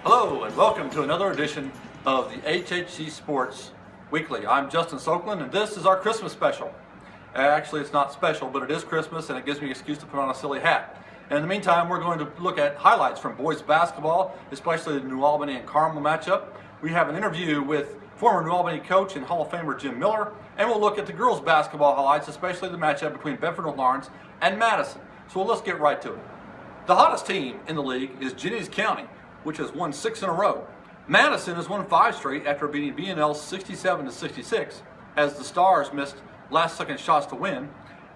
Hello and welcome to another edition of the HHC Sports Weekly. I'm Justin Soakland and this is our Christmas special. Actually, it's not special, but it is Christmas and it gives me an excuse to put on a silly hat. And in the meantime, we're going to look at highlights from boys basketball, especially the New Albany and Carmel matchup. We have an interview with former New Albany coach and Hall of Famer Jim Miller, and we'll look at the girls basketball highlights, especially the matchup between Bedford North Lawrence and Madison. So let's get right to it. The hottest team in the league is Jennings County, which has won 6 in a row. Madison has won 5 straight after beating B&L 67-66, as the Stars missed last-second shots to win,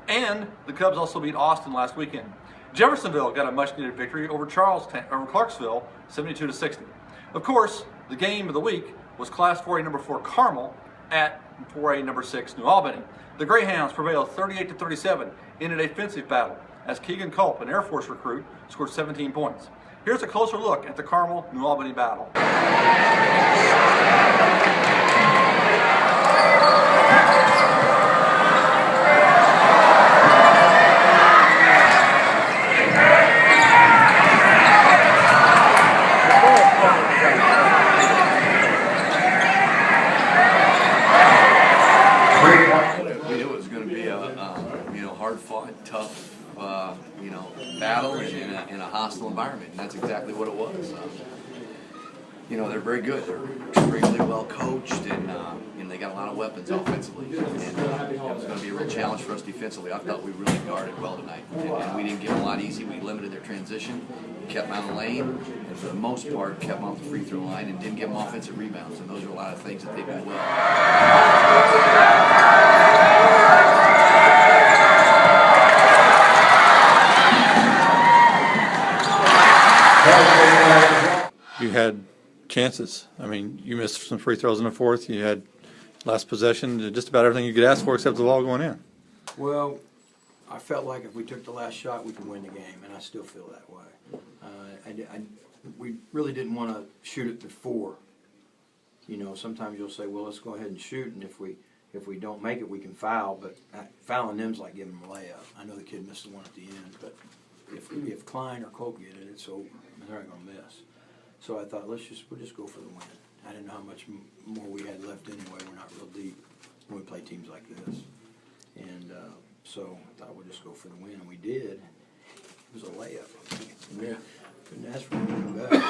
and the Cubs also beat Austin last weekend. Jeffersonville got a much-needed victory over Clarksville 72-60. Of course, the game of the week was Class 4A number 4 Carmel at 4A number 6 New Albany. The Greyhounds prevailed 38-37 in an offensive battle, as Keegan Culp, an Air Force recruit, scored 17 points. Here's a closer look at the Carmel-New Albany battle. We knew it was going to be a hard-fought, tough, battle in a hostile environment, and that's exactly what it was. They're very good. They're extremely well coached, and they got a lot of weapons offensively. And it was going to be a real challenge for us defensively. I thought we really guarded well tonight, and we didn't give them a lot easy. We limited their transition, kept them out of the lane, and for the most part, kept them off the free throw line and didn't give them offensive rebounds. And those are a lot of things that they do well. You had chances. I mean, you missed some free throws in the fourth. You had last possession, just about everything you could ask for except the ball going in. Well, I felt like if we took the last shot, we could win the game, and I still feel that way. We really didn't want to shoot it before. Sometimes you'll say, well, let's go ahead and shoot, and if we don't make it, we can foul, but fouling them's like giving them a layup. I know the kid missed the one at the end, but if Klein or Cope get it, it's over. They're not going to miss. So I thought, we'll just go for the win. I didn't know how much more we had left anyway. We're not real deep when we play teams like this. And so I thought we'll just go for the win, and we did. It was a layup. Yeah. Couldn't ask for anything better.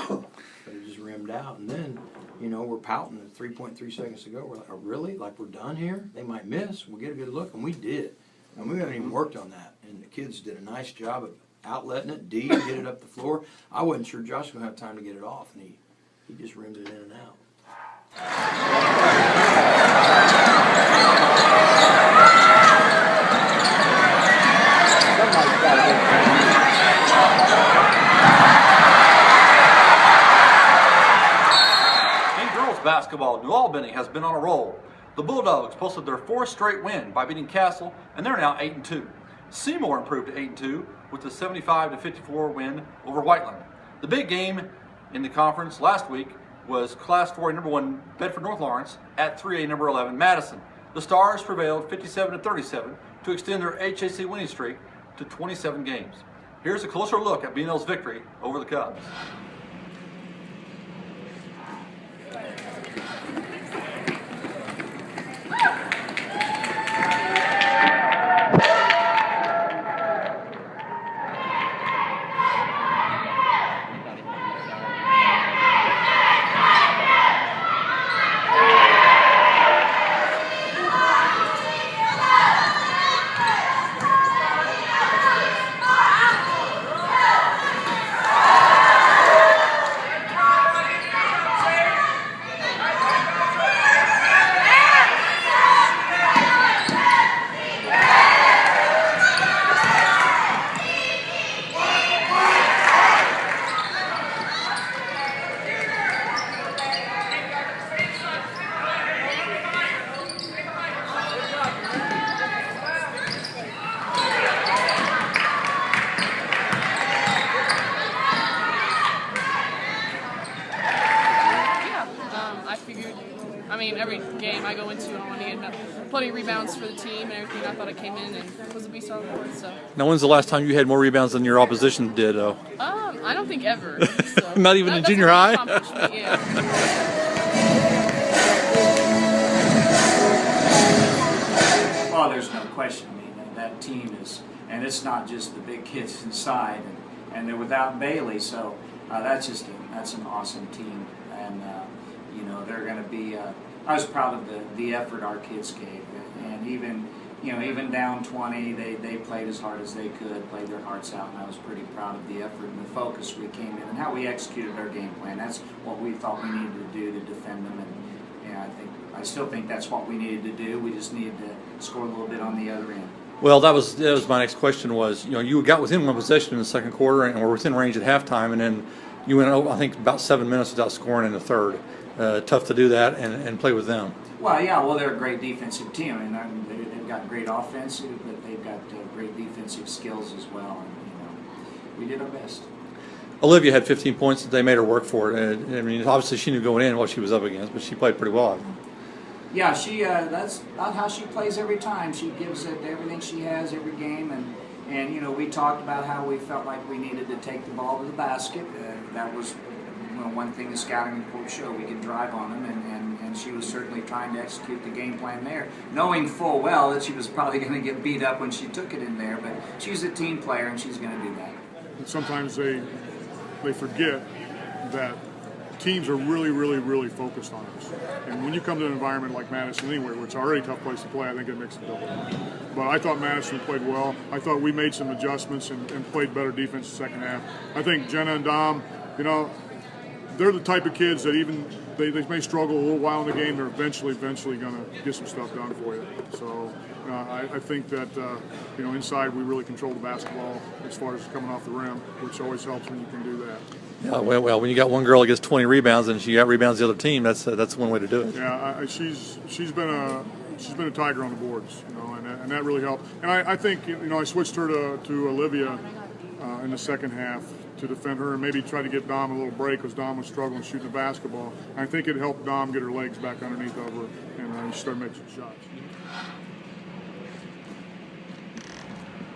But it just rimmed out. And then, we're pouting at 3.3 seconds to go. We're like, oh, really? Like we're done here? They might miss. We'll get a good look. And we did. And we haven't even worked on that. And the kids did a nice job of outletting it, D, get it up the floor. I wasn't sure Josh was going to have time to get it off, and he just rimmed it in and out. In girls basketball, New Albany has been on a roll. The Bulldogs posted their 4th straight win by beating Castle, and they're now 8-2. Seymour improved to 8-2 with the 75-54 win over Whiteland. The big game in the conference last week was Class 4A number 1 Bedford North Lawrence at 3A number 11 Madison. The Stars prevailed 57-37 to extend their HHC winning streak to 27 games. Here's a closer look at B&L's victory over the Cubs. every game I go into, I want to get plenty of rebounds for the team and everything. I thought I came in and was a beast on the board. So. Now, when's the last time you had more rebounds than your opposition did, though? I don't think ever. So Not even in that's junior a high? accomplishment, yeah. Oh, there's no question. I mean, that team is, and it's not just the big kids inside, and they're without Bailey, so that's an awesome team, and you know, they're going to be. I was proud of the effort our kids gave, and even down 20, they played as hard as they could, played their hearts out, and I was pretty proud of the effort and the focus we came in and how we executed our game plan. That's what we thought we needed to do to defend them, and I still think that's what we needed to do. We just needed to score a little bit on the other end. Well, that was my next question was, you got within one possession in the second quarter and were within range at halftime, and then you went, I think, about 7 minutes without scoring in the third. Tough to do that and play with them. Well, yeah, they're a great defensive team. I mean, they've got great offensive, but they've got great defensive skills as well. And we did our best. Olivia had 15 points. They made her work for it. I mean, obviously she knew going in what she was up against, but she played pretty well. Yeah, that's not how she plays every time. She gives it everything she has every game, and we talked about how we felt like we needed to take the ball to the basket. That was one thing the scouting report showed. We could drive on them, and she was certainly trying to execute the game plan there, knowing full well that she was probably going to get beat up when she took it in there, but she's a team player, and she's going to do that. And sometimes they forget that teams are really, really, really focused on us. And when you come to an environment like Madison anywhere, where it's already a tough place to play, I think it makes it double. But I thought Madison played well. I thought we made some adjustments and played better defense in the second half. I think Jenna and Dom, they're the type of kids that even they may struggle a little while in the game. They're eventually going to get some stuff done for you. So I think that inside we really control the basketball as far as coming off the rim, which always helps when you can do that. Yeah, well, when you got one girl that gets 20 rebounds and she got rebounds the other team, that's one way to do it. Yeah, she's been a tiger on the boards, and that really helped. And I think I switched her to Olivia in the second half to defend her and maybe try to get Dom a little break because Dom was struggling shooting the basketball. And I think it helped Dom get her legs back underneath of her and she started making some shots.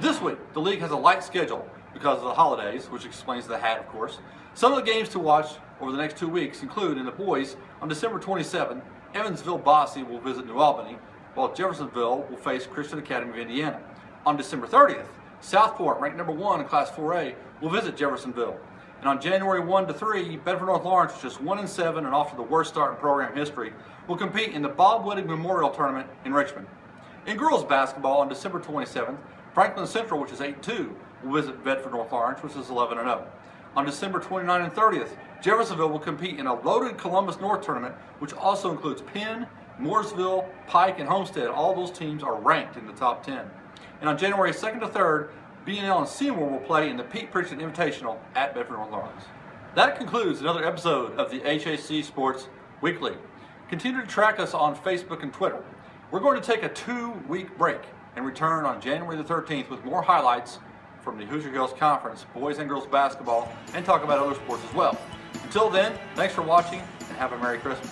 This week, the league has a light schedule because of the holidays, which explains the hat, of course. Some of the games to watch over the next 2 weeks include, in the boys, on December 27, Evansville-Bosse will visit New Albany, while Jeffersonville will face Christian Academy of Indiana. On December 30th, Southport, ranked number 1 in Class 4A, will visit Jeffersonville. And on January 1 to 3, Bedford North Lawrence, which is 1-7 and off to the worst start in program history, will compete in the Bob Whittig Memorial Tournament in Richmond. In girls basketball, on December 27th, Franklin Central, which is 8-2, will visit Bedford North Lawrence, which is 11-0. On December 29 and 30th, Jeffersonville will compete in a loaded Columbus North tournament, which also includes Penn, Mooresville, Pike, and Homestead. All those teams are ranked in the top 10. And on January 2nd to 3rd, B&L and Seymour will play in the Pete Pritchett Invitational at Bedford North Lawrence. That concludes another episode of the HHC Sports Weekly. Continue to track us on Facebook and Twitter. We're going to take a 2-week break and return on January the 13th with more highlights from the Hoosier Hills Conference, boys and girls basketball, and talk about other sports as well. Until then, thanks for watching and have a Merry Christmas.